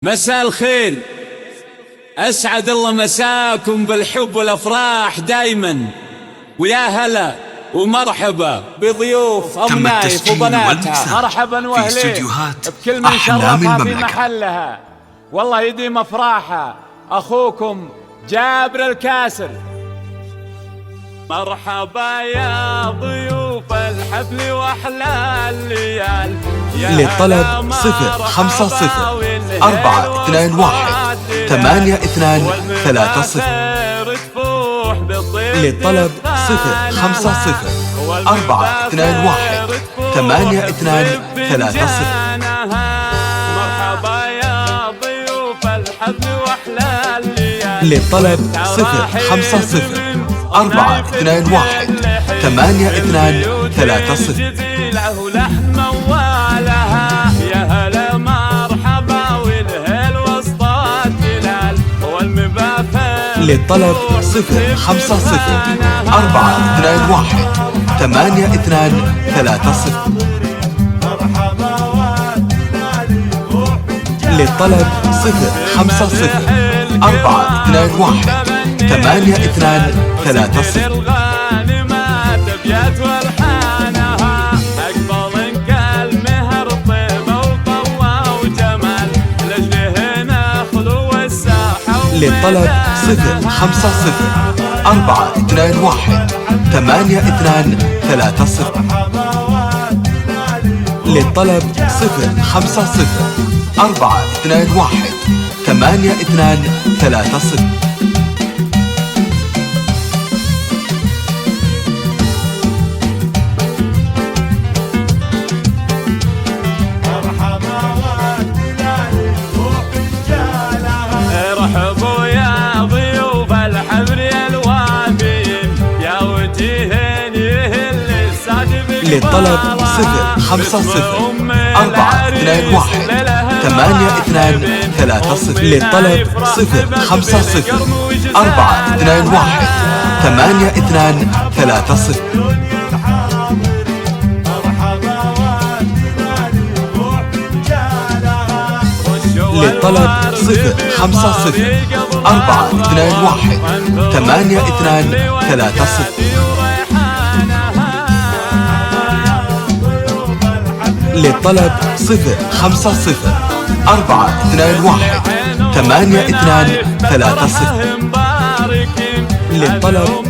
مساء الخير، أسعد الله مساكم بالحب والأفراح دايما، ويا هلا ومرحبا بضيوف أم نايف وبناتها، مرحبا وأهلين بكل من شرفها في محلها، والله يديم أفراحها. أخوكم جابر الكاسر. مرحبا يا ضيوف الحفل وأحلى الليال، للطلب 050-421-8230. للطلب 050-421-8230. مرحبا يا ضيوف الحفل وأحلى الليال. للطلب 050-421-8230. لحن موالها يا هلا مرحبا والهل وسط التلال والمبافل. للطلب 050-421-8230. للطلب 050-421-8230. للطلب 050-421-8230. للطلب 050-421-8230. للطلب 050-421-8230. للطلب 050-421-8230. للطلب 050-421-8230. للطلب 050-421-8230. للطلب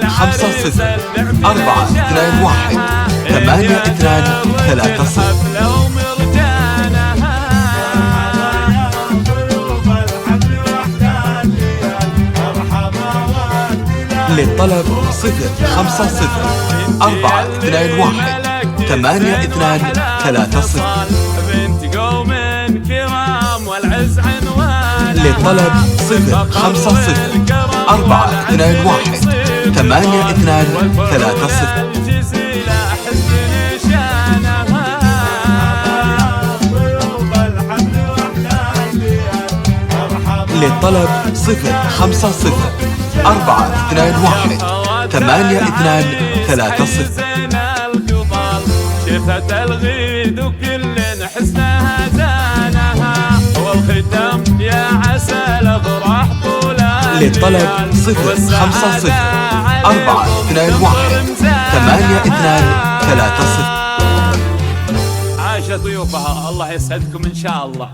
050-421-8230. للطلب 050-421-8230. بنت قوم كرام والعز عنوان. للطلب 050-421-8230. للطلب 050-421-8230. شفت الغيد وكل حسنها زانها، والختام يا عسى الافراح طولها. للطلب 050-421-8230. عاش ضيوفها، الله يسعدكم ان شاء الله.